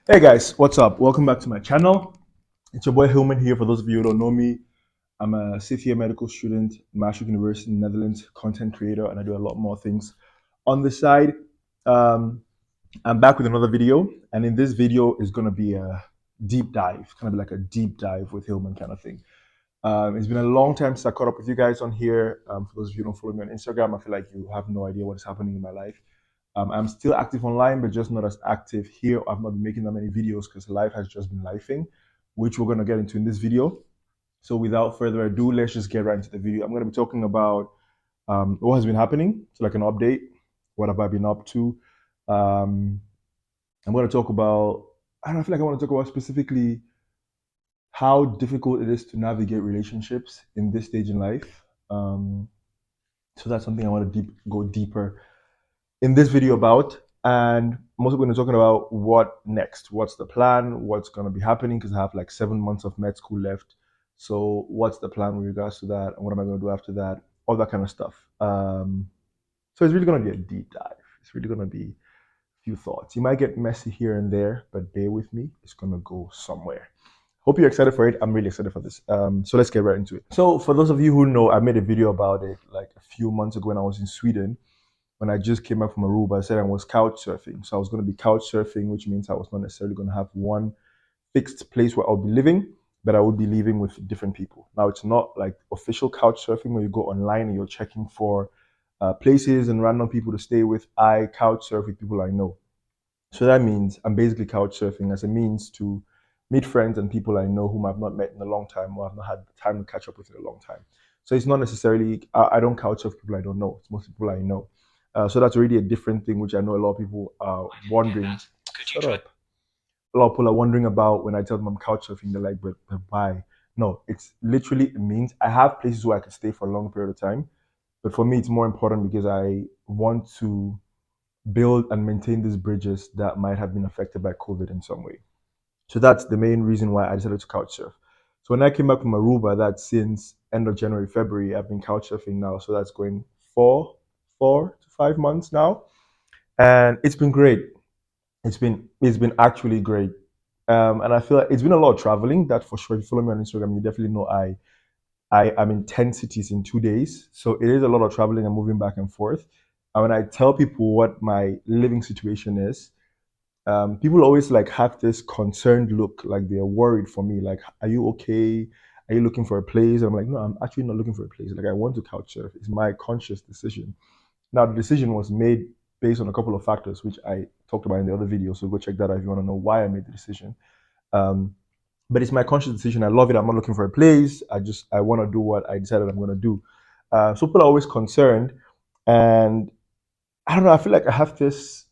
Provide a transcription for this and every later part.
Hey guys, what's up? Welcome back to my channel. It's your boy Hillman here. For those of you who don't know me, I'm a fifth year medical student, Maastricht University in the Netherlands, content creator, and I do a lot more things on the side. Um, I'm back with another video, and in this video is going to be a deep dive, kind of like a deep dive with Hillman kind of thing. It's been a long time since I caught up with you guys on here. For those of you who don't follow me on Instagram, I feel like you have no idea what is happening in my life. I'm still active online, but just not as active here. I've not been making that many videos because life has just been lifing, which we're going to get into in this video. So without further ado, let's just get right into the video. I'm going to be talking about what has been happening, so like an update. What have I been up to? Um, I'm going to talk about, I don't know, I feel like I want to talk about specifically how difficult it is to navigate relationships in this stage in life. Um, so that's something I want to go deeper in this video about. And I'm also going to be talking about what next, what's the plan, what's going to be happening, because I have like 7 months of med school left. So what's the plan with regards to that, and what am I going to do after that, all that kind of stuff. So it's really going to be a deep dive. It's really going to be a few thoughts. You might get messy here and there, but bear with me. It's going to go somewhere. Hope you're excited for it. I'm really excited for this. So let's get right into it. So for those of you who know, I made a video about it like a few months ago when I was in Sweden. When I just came back from Aruba, I said I was couch surfing. So I was going to be couch surfing, which means I was not necessarily going to have one fixed place where I'll be living, but I would be living with different people. Now, it's not like official couch surfing where you go online and you're checking for places and random people to stay with. I couch surf with people I know. So that means I'm basically couch surfing as a means to meet friends and people I know whom I've not met in a long time or I've not had time to catch up with in a long time. So it's not necessarily, I don't couch surf people I don't know. It's mostly people I know. So that's already a different thing, which I know a lot of people are wondering. Shut up. A lot of people are wondering about when I tell them I'm couch surfing. They're like, but why? No, it's literally it means I have places where I can stay for a long period of time. But for me, it's more important because I want to build and maintain these bridges that might have been affected by COVID in some way. So that's the main reason why I decided to couch surf. So when I came back from Aruba, that's since end of January, February, I've been couch surfing now. So that's going four to 5 months now. And it's been great. It's been actually great. And I feel like it's been a lot of traveling, that for sure. If you follow me on Instagram, you definitely know I am in 10 cities in 2 days. So it is a lot of traveling and moving back and forth. And when I tell people what my living situation is, people always like have this concerned look, like they're worried for me. Like, are you okay? Are you looking for a place? I'm like, no, I'm actually not looking for a place. Like, I want to couch surf. It's my conscious decision. Now, the decision was made based on a couple of factors, which I talked about in the other video. So go check that out if you want to know why I made the decision. Um, but it's my conscious decision. I love it. I'm not looking for a place. I want to do what I decided I'm going to do. So people are always concerned, and I don't know. I feel like I have this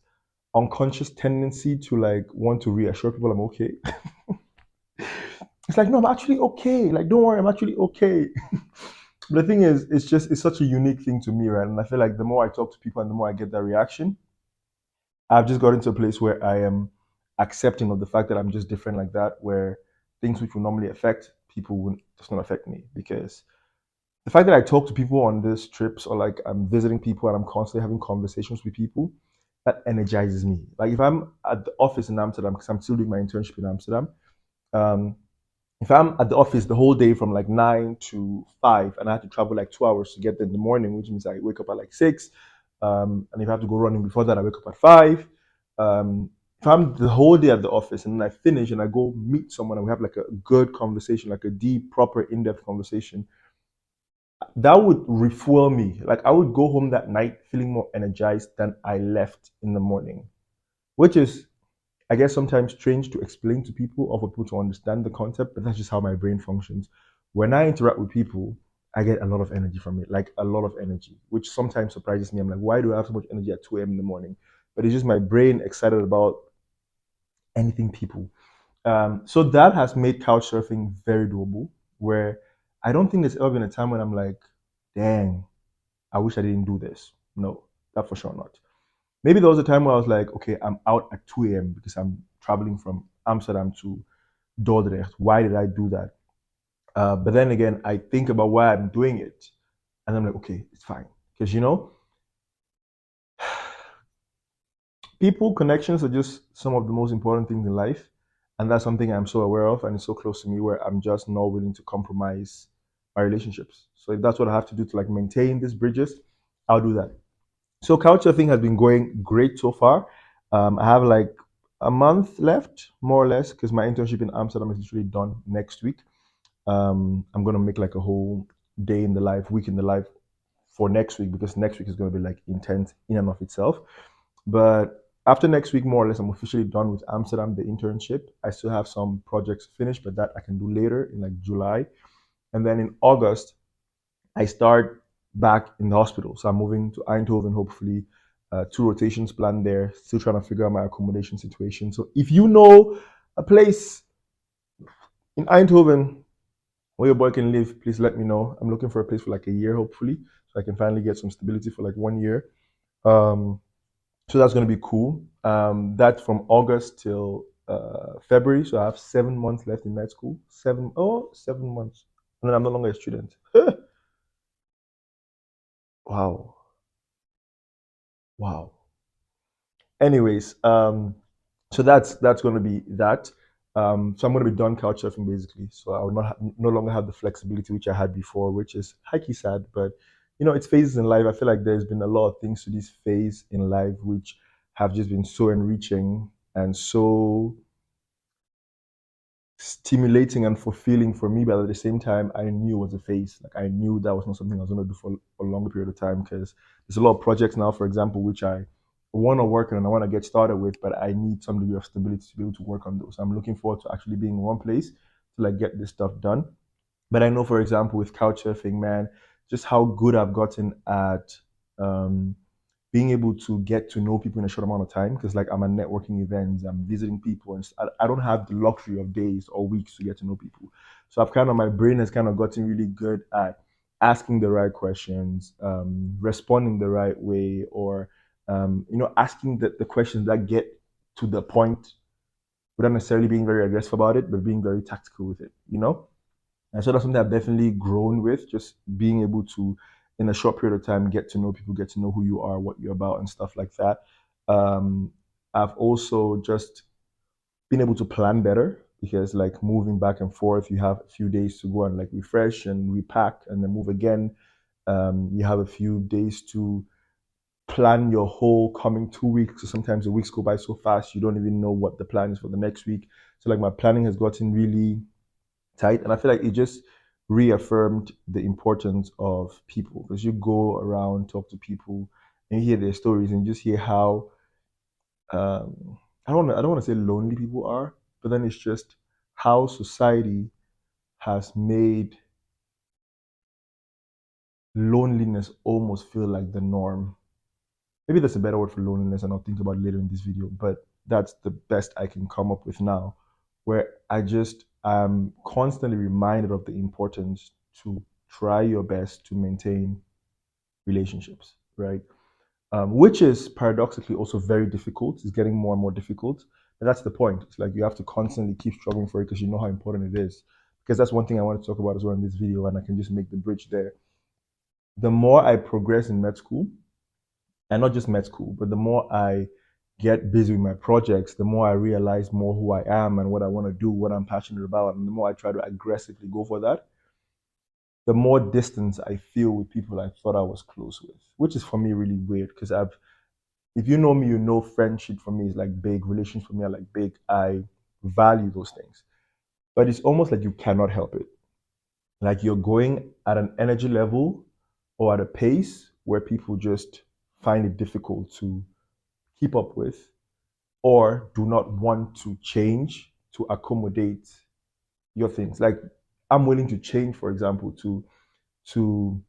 unconscious tendency to like want to reassure people I'm okay. It's like, no, I'm actually okay. Like, don't worry, I'm actually okay. But the thing is, it's such a unique thing to me, right? And I feel like the more I talk to people and the more I get that reaction, I've just gotten to a place where I am accepting of the fact that I'm just different like that, where things which would normally affect people would just not affect me. Because the fact that I talk to people on these trips or like I'm visiting people and I'm constantly having conversations with people, that energizes me. Like if I'm at the office in Amsterdam, because I'm still doing my internship in Amsterdam, um, if I'm at the office the whole day from like 9 to 5 and I have to travel like 2 hours to get there in the morning, which means I wake up at like 6, and if I have to go running before that, I wake up at 5. If I'm the whole day at the office and then I finish and I go meet someone and we have like a good conversation, like a deep, proper, in-depth conversation, that would refuel me. Like I would go home that night feeling more energized than I left in the morning, which is, I guess, sometimes strange to explain to people or for people to understand the concept, but that's just how my brain functions. When I interact with people, I get a lot of energy from it, like a lot of energy, which sometimes surprises me. I'm like, why do I have so much energy at 2 a.m. in the morning? But it's just my brain excited about anything people. So that has made couch surfing very doable, where I don't think there's ever been a time when I'm like, dang, I wish I didn't do this. No, that for sure not. Maybe there was a time where I was like, okay, I'm out at 2 a.m. because I'm traveling from Amsterdam to Dordrecht. Why did I do that? But then again, I think about why I'm doing it, and I'm like, okay, it's fine, because People connections are just some of the most important things in life, and that's something I'm so aware of, and it's so close to me where I'm just not willing to compromise my relationships. So if that's what I have to do to like maintain these bridges, I'll do that. So culture thing has been going great so far. I have like a month left, more or less, because my internship in Amsterdam is literally done next week. I'm gonna make like a whole day in the life, week in the life for next week because next week is gonna be like intense in and of itself. But after next week, more or less, I'm officially done with Amsterdam, the internship. I still have some projects finished, but that I can do later in like July. And then in August, I start back in the hospital. So I'm moving to Eindhoven, hopefully. Two rotations planned there. Still trying to figure out my accommodation situation. So if you know a place in Eindhoven where your boy can live, please let me know. I'm looking for a place for like a year, hopefully, so I can finally get some stability for like 1 year. Um, so that's going to be cool. That's from August till February. So I have 7 months left in night school. 7 months. And then I'm no longer a student. Wow. Wow. Anyways, so that's going to be that. So I'm going to be done couch surfing basically. So I will no longer have the flexibility which I had before, which is highly sad. But it's phases in life. I feel like there's been a lot of things to this phase in life which have just been so enriching and so stimulating and fulfilling for me, but at the same time, I knew it was a phase. Like I knew that was not something I was going to do for a longer period of time because there's a lot of projects now, for example, which I want to work on and I want to get started with, but I need some degree of stability to be able to work on those. I'm looking forward to actually being in one place to like get this stuff done. But I know, for example, with couch surfing, man, just how good I've gotten at um, being able to get to know people in a short amount of time. Because like I'm at networking events, I'm visiting people, and I don't have the luxury of days or weeks to get to know people. So I've kind of my brain has kind of gotten really good at asking the right questions, responding the right way, or asking the questions that get to the point without necessarily being very aggressive about it, but being very tactical with it. And so that's something I've definitely grown with, just being able to, in a short period of time, get to know people, get to know who you are, what you're about, and stuff like that. Um, I've also just been able to plan better because, like, moving back and forth, you have a few days to go and like refresh and repack and then move again. You have a few days to plan your whole coming 2 weeks. So sometimes the weeks go by so fast, you don't even know what the plan is for the next week. So, like, my planning has gotten really tight. And I feel like it just reaffirmed the importance of people because you go around, talk to people, and you hear their stories and just hear how I don't want to say lonely people are, but then it's just how society has made loneliness almost feel like the norm. Maybe that's a better word for loneliness, and I'll think about it later in this video, but that's the best I can come up with now, where I just am constantly reminded of the importance to try your best to maintain relationships, right? Which is paradoxically also very difficult. It's getting more and more difficult. And that's the point. It's like you have to constantly keep struggling for it because you know how important it is. Because that's one thing I want to talk about as well in this video, and I can just make the bridge there. The more I progress in med school, and not just med school, but the more I get busy with my projects, the more I realize more who I am and what I want to do, what I'm passionate about, and the more I try to aggressively go for that, the more distance I feel with people I thought I was close with, which is for me really weird because if you know me, you know friendship for me is like big, relations for me are like big. I value those things, but it's almost like you cannot help it. Like you're going at an energy level or at a pace where people just find it difficult to keep up with or do not want to change to accommodate your things. Like I'm willing to change, for example, to you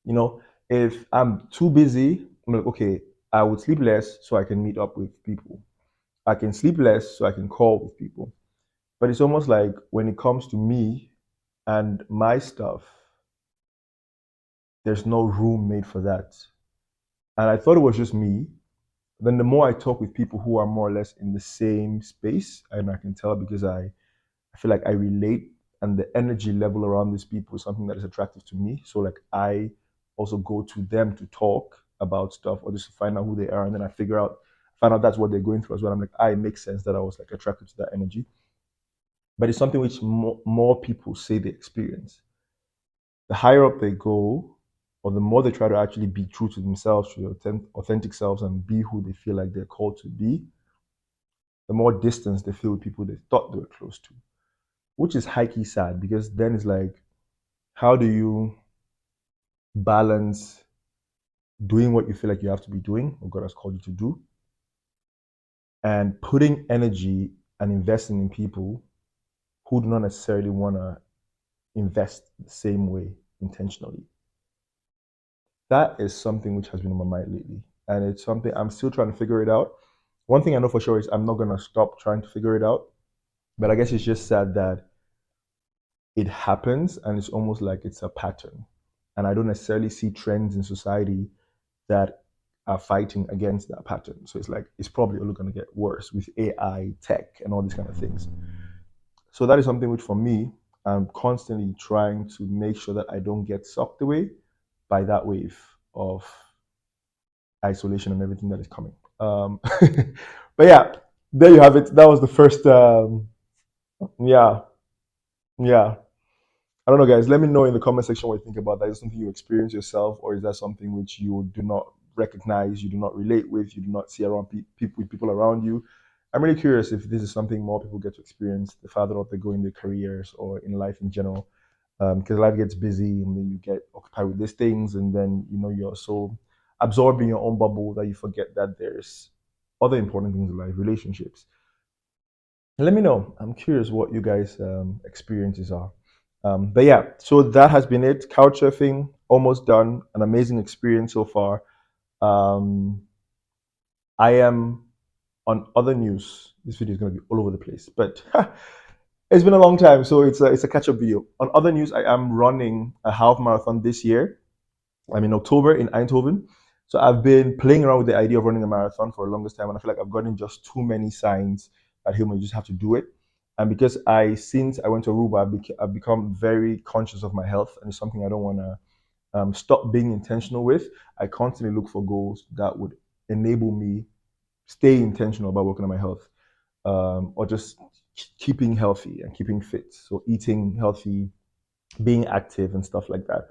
know, if I'm too busy, I'm like, okay, I would sleep less so I can meet up with people. I can sleep less so I can call with people. But it's almost like when it comes to me and my stuff, there's no room made for that. And I thought it was just me. Then the more I talk with people who are more or less in the same space, and I can tell because I feel like I relate and the energy level around these people is something that is attractive to me. So like I also go to them to talk about stuff or just to find out who they are, and then I found out that's what they're going through as well. I'm like, it makes sense that I was like attracted to that energy. But it's something which more people say they experience. The higher up they go, or the more they try to actually be true to themselves, to their authentic selves, and be who they feel like they're called to be, the more distance they feel with people they thought they were close to, which is high key sad because then it's like, how do you balance doing what you feel like you have to be doing, or God has called you to do, and putting energy and investing in people who do not necessarily want to invest the same way intentionally? That is something which has been on my mind lately. And it's something I'm still trying to figure it out. One thing I know for sure is I'm not going to stop trying to figure it out. But I guess it's just sad that it happens and it's almost like it's a pattern. And I don't necessarily see trends in society that are fighting against that pattern. So it's like it's probably only going to get worse with AI, tech, and all these kind of things. So that is something which, for me, I'm constantly trying to make sure that I don't get sucked away by that wave of isolation and everything that is coming. But yeah, there you have it. That was the first. Yeah, yeah. I don't know, guys. Let me know in the comment section what you think about that. Is it something you experience yourself, or is that something which you do not recognize, you do not relate with, you do not see around people with people around you? I'm really curious if this is something more people get to experience the farther up they go in their careers or in life in general. Because life gets busy and then you get occupied with these things, and then you're so absorbed in your own bubble that you forget that there's other important things in life, relationships. Let me know. I'm curious what you guys' experiences are. But yeah, so that has been it. Couch surfing, almost done. An amazing experience so far. Um, I am on other news. This video is going to be all over the place, but it's been a long time, so it's a catch-up video. On other news, I am running a half marathon this year. I'm in October in Eindhoven. So I've been playing around with the idea of running a marathon for the longest time, and I feel like I've gotten just too many signs that human, you just have to do it. And because since I went to Aruba, I've become very conscious of my health, and it's something I don't want to stop being intentional with. I constantly look for goals that would enable me stay intentional about working on my health, or just keeping healthy and keeping fit. So eating healthy, being active, and stuff like that.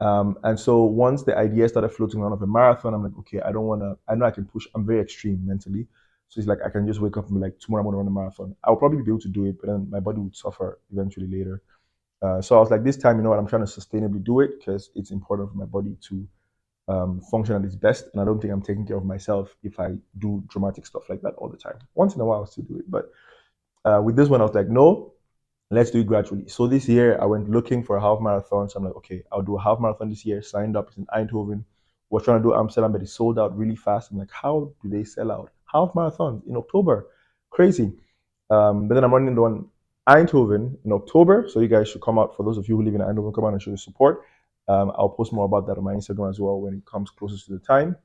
And so once the idea started floating around of a marathon, I'm like, okay, I don't want to. I know I can push. I'm very extreme mentally, so it's like I can just wake up and be like, tomorrow I'm going to run a marathon. I'll probably be able to do it, but then my body would suffer eventually later. So I was like, this time, you know what? I'm trying to sustainably do it because it's important for my body to function at its best, and I don't think I'm taking care of myself if I do dramatic stuff like that all the time. Once in a while, I'll still do it, but with this one, I was like, no, let's do it gradually. So this year I went looking for a half marathon. So I'm like, okay, I'll do a half marathon this year. Signed up. It's in Eindhoven. We're trying to do Amsterdam, but it sold out really fast. I'm like, how do they sell out half marathons in October? Crazy. But then I'm running the one Eindhoven in October. So you guys should come out. For those of you who live in Eindhoven, come out and show your support. I'll post more about that on my Instagram as well when it comes closer to the time.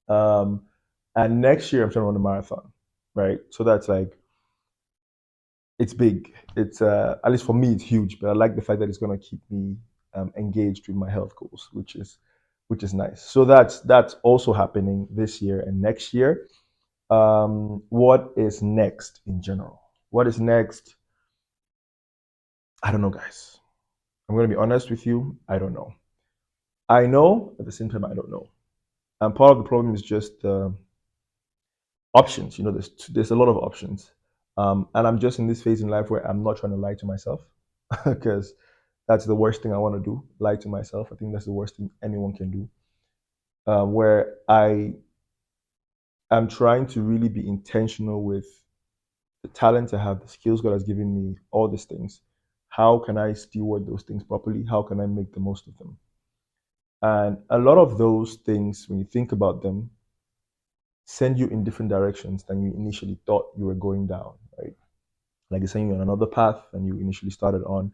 Um, and next year I'm trying to run a marathon, right? So that's like, it's big. It's at least for me, it's huge. But I like the fact that it's going to keep me engaged with my health goals, which is nice. So that's also happening this year and next year. What is next in general? What is next? I don't know, guys. I'm going to be honest with you. I don't know. I know at the same time I don't know. And part of the problem is just options. There's a lot of options, and I'm just in this phase in life where I'm not trying to lie to myself because that's the worst thing I want to do. Lie to myself. I think that's the worst thing anyone can do. Where I am trying to really be intentional with the talent I have, the skills God has given me, all these things. How can I steward those things properly? How can I make the most of them? And a lot of those things, when you think about them, send you in different directions than you initially thought you were going down, right? Like they send you on another path than you initially started on.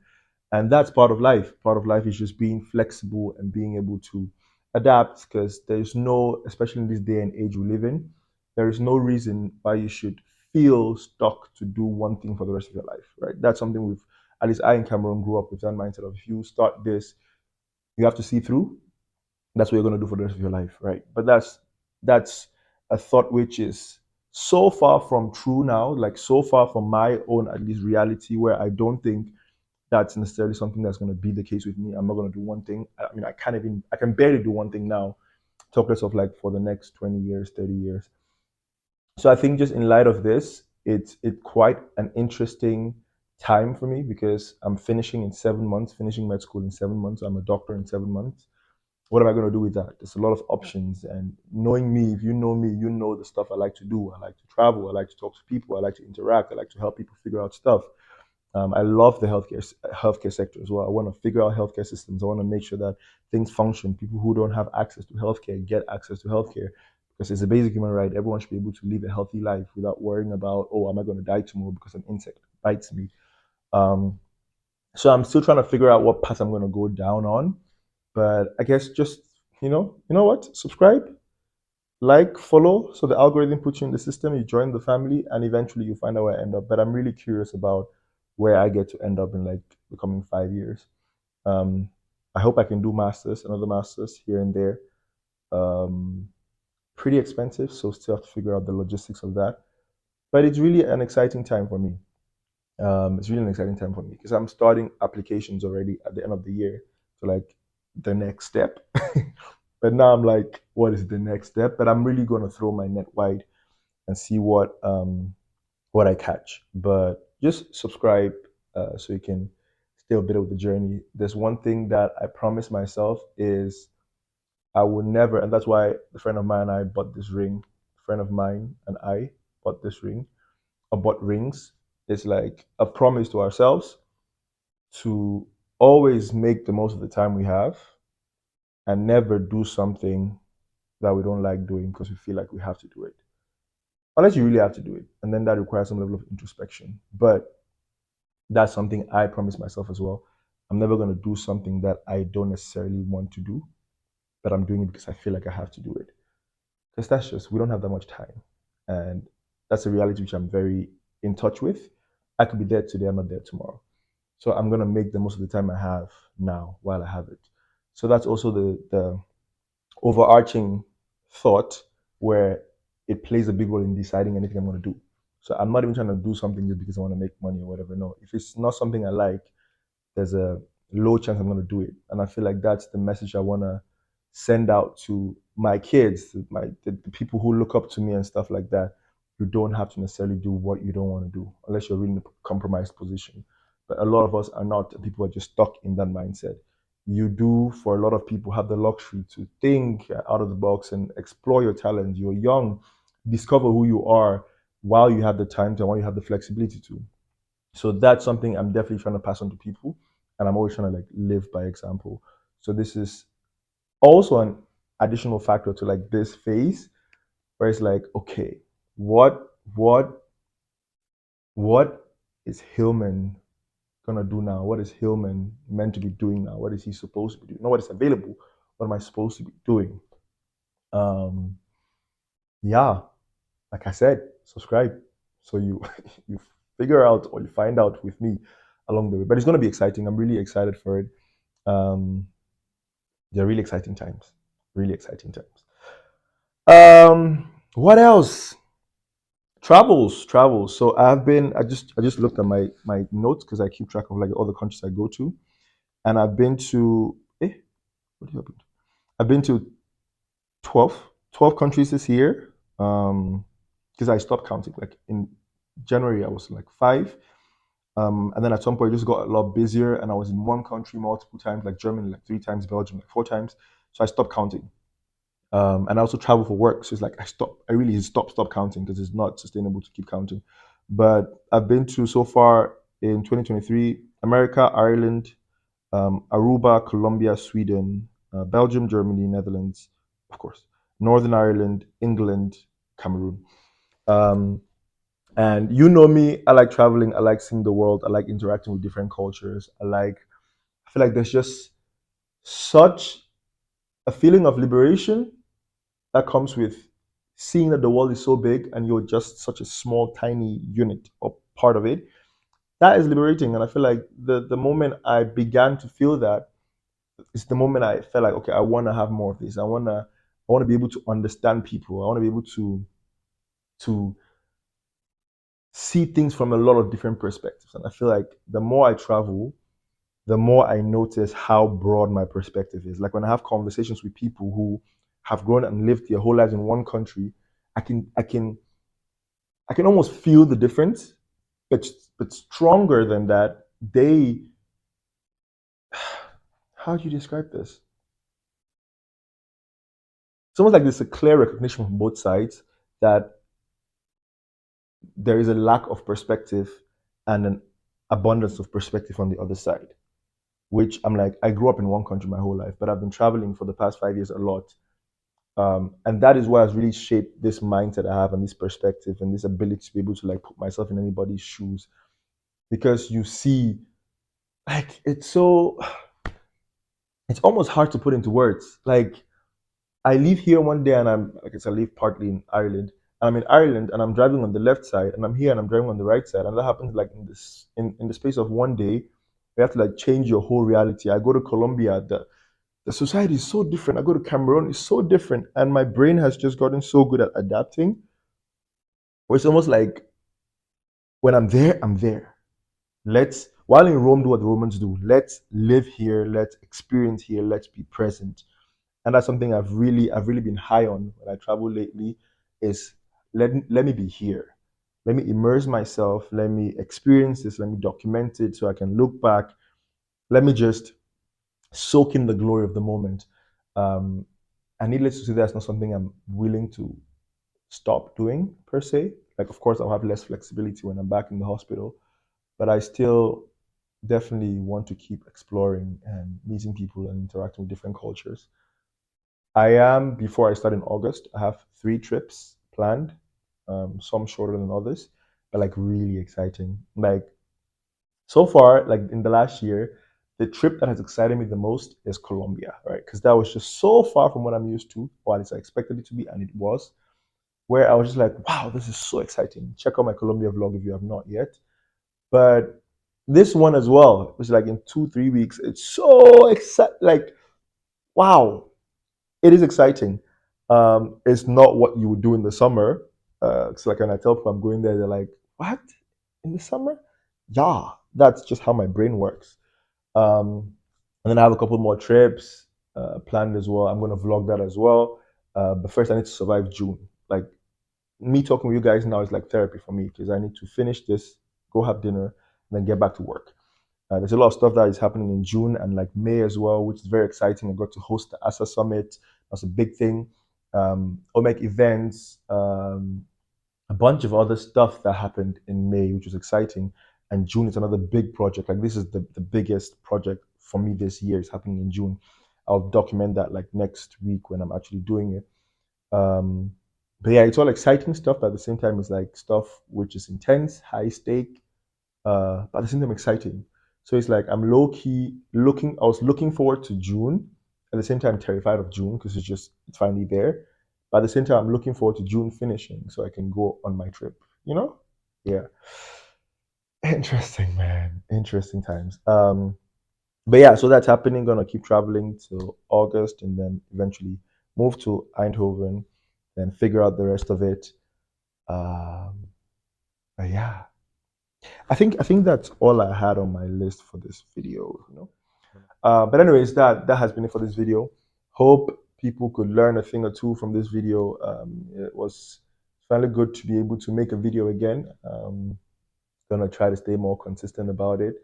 And that's part of life. Part of life is just being flexible and being able to adapt because there's no, especially in this day and age we live in, there is no reason why you should feel stuck to do one thing for the rest of your life, right? That's something at least I in Cameroon grew up with that mindset of if you start this, you have to see through. That's what you're going to do for the rest of your life, right? But that's a thought which is so far from true now, like so far from my own at least reality, where I don't think that's necessarily something that's going to be the case with me. I'm not going to do one thing. I mean, I can barely do one thing now. Talk less of like for the next 20 years, 30 years. So I think just in light of this, it's quite an interesting time for me because I'm finishing in 7 months, finishing med school in 7 months. I'm a doctor in 7 months. What am I going to do with that? There's a lot of options. And knowing me, if you know me, you know the stuff I like to do. I like to travel. I like to talk to people. I like to interact. I like to help people figure out stuff. I love the healthcare sector as well. I want to figure out healthcare systems. I want to make sure that things function. People who don't have access to healthcare get access to healthcare because it's a basic human right. Everyone should be able to live a healthy life without worrying about, oh, am I going to die tomorrow because an insect bites me? Um, so I'm still trying to figure out what path I'm going to go down on. But I guess just you know what? Subscribe, like, follow, so the algorithm puts you in the system, you join the family, and eventually you find out where I end up. But I'm really curious about where I get to end up in like the coming 5 years. Um, I hope I can do masters, another masters here and there. Um, Pretty expensive, so still have to figure out the logistics of that. But it's really an exciting time for me. It's really an exciting time for me because I'm starting applications already at the end of the year to like the next step. But now I'm like, what is the next step? But I'm really going to throw my net wide and see what I catch. But just subscribe so you can stay a bit of the journey. There's one thing that I promise myself is I will never, and that's why a friend of mine and I bought this ring. A friend of mine and I bought this ring, or bought rings. It's like a promise to ourselves to always make the most of the time we have and never do something that we don't like doing because we feel like we have to do it. Unless you really have to do it. And then that requires some level of introspection. But that's something I promise myself as well. I'm never going to do something that I don't necessarily want to do, but I'm doing it because I feel like I have to do it. Because that's just, we don't have that much time. And that's a reality which I'm very in touch with. I could be there today, I'm not there tomorrow. So I'm going to make the most of the time I have now while I have it. So that's also the overarching thought where it plays a big role in deciding anything I'm going to do. So I'm not even trying to do something just because I want to make money or whatever. No, if it's not something I like, there's a low chance I'm going to do it. And I feel like that's the message I want to send out to my kids, the people who look up to me and stuff like that. You don't have to necessarily do what you don't want to do unless you're really in a compromised position. But a lot of us are not. People are just stuck in that mindset. You do, for a lot of people, have the luxury to think out of the box and explore your talents. You're young, discover who you are while you have the time to, and while you have the flexibility to. So that's something I'm definitely trying to pass on to people, and I'm always trying to like live by example. So this is also an additional factor to like this phase where it's like, okay, what what is Hillman gonna do now? What is Hillman meant to be doing now? What is he supposed to be doing? Not what is available. What am I supposed to be doing? Um, yeah, like I said, subscribe so you you figure out or you find out with me along the way. But it's gonna be exciting. I'm really excited for it. Um, they're really exciting times. Really exciting times. What else? Travels. So I just looked at my notes because I keep track of like all the countries I go to, and I've been to what happened? I've been to 12, 12 countries this year. Because I stopped counting. Like in January, I was like five. And then at some point, it just got a lot busier, and I was in one country multiple times, like Germany, like three times, Belgium, like four times. So I stopped counting. And I also travel for work, so it's like I really stop counting because it's not sustainable to keep counting. But I've been to so far in 2023 America, Ireland, Aruba, Colombia, Sweden, Belgium, Germany, Netherlands, of course, Northern Ireland, England, Cameroon. Um, and you know me, I like traveling, I like seeing the world, I like interacting with different cultures. I feel like there's just such a feeling of liberation that comes with seeing that the world is so big and you're just such a small, tiny unit or part of it. That is liberating. And I feel like the moment I began to feel that is the moment I felt like, okay, I want to have more of this. I want to be able to understand people. I want to be able to see things from a lot of different perspectives. And I feel like the more I travel, the more I notice how broad my perspective is. Like when I have conversations with people who have grown and lived their whole lives in one country, I can I can I can almost feel the difference. But stronger than that, they how do you describe this? It's almost like there's a clear recognition from both sides that there is a lack of perspective and an abundance of perspective on the other side. Which I'm like, I grew up in one country my whole life, but I've been traveling for the past 5 years a lot. And that is what has really shaped this mindset I have and this perspective and this ability to be able to like put myself in anybody's shoes. Because you see, like it's almost hard to put into words. Like I live here one day and I'm like I live partly in Ireland. I'm in Ireland and I'm driving on the left side and I'm here and I'm driving on the right side. And that happens like in the space of one day. You have to like change your whole reality. I go to Colombia, the society is so different. I go to Cameroon, it's so different. And my brain has just gotten so good at adapting, where it's almost like when I'm there, I'm there. While in Rome, do what the Romans do. Let's live here, let's experience here, let's be present. And that's something I've really been high on when I travel lately is let me be here. Let me immerse myself, let me experience this, let me document it so I can look back. Let me just soak in the glory of the moment. Um, and needless to say, that's not something I'm willing to stop doing per se. Like, of course, I'll have less flexibility when I'm back in the hospital, but I still definitely want to keep exploring and meeting people and interacting with different cultures. Before I start in August, I have 3 trips planned, some shorter than others, but like really exciting. Like so far, like in the last year, the trip that has excited me the most is Colombia, right? Because that was just so far from what I'm used to, or at least I expected it to be, and it was. Where I was just like, wow, this is so exciting. Check out my Colombia vlog if you have not yet. But this one as well, was like in 2, 3 weeks. It's so exciting. Like, wow, it is exciting. It's not what you would do in the summer. So like when I tell people I'm going there, they're like, "What? In the summer?" Yeah, that's just how my brain works. Um, and then I have a couple more trips planned as well. I'm gonna vlog that as well. But first, I need to survive June. Like me talking with you guys now is like therapy for me because I need to finish this, go have dinner, and then get back to work. There's a lot of stuff that is happening in June and like May as well, which is very exciting. I got to host the ASA Summit. That's a big thing. OMEC events, a bunch of other stuff that happened in May, which was exciting. And June is another big project. Like this is the biggest project for me this year. It's happening in June. I'll document that like next week when I'm actually doing it. Um, but yeah, it's all exciting stuff, but at the same time, it's like stuff which is intense, high stake, but at the same time exciting. So it's like I'm low key looking. I was looking forward to June. At the same time, terrified of June because it's finally there. But at the same time, I'm looking forward to June finishing so I can go on my trip. You know? Yeah. Interesting, man. Interesting times. But yeah, so that's happening. Gonna keep traveling till August and then eventually move to Eindhoven, then figure out the rest of it. Um, but yeah, I think that's all I had on my list for this video. But anyways, that has been it for this video. Hope people could learn a thing or two from this video. It was finally good to be able to make a video again. Gonna try to stay more consistent about it.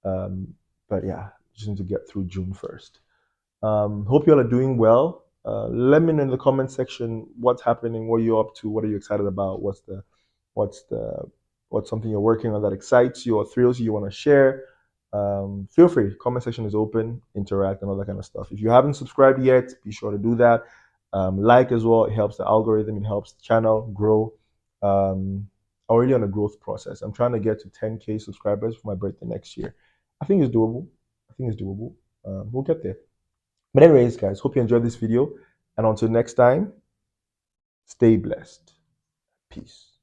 Um, but yeah, just need to get through June first. Hope you all are doing well. Let me know in the comment section what's happening, what you're up to, what are you excited about, what's the what's something you're working on that excites you or thrills you want to share. Feel free. Comment section is open, interact, and all that kind of stuff. If you haven't subscribed yet, be sure to do that. Like as well. It helps the algorithm. It helps the channel grow. Already on a growth process. I'm trying to get to 10K subscribers for my birthday next year. I think it's doable. We'll get there. But anyways, guys, hope you enjoyed this video. And until next time, stay blessed. Peace.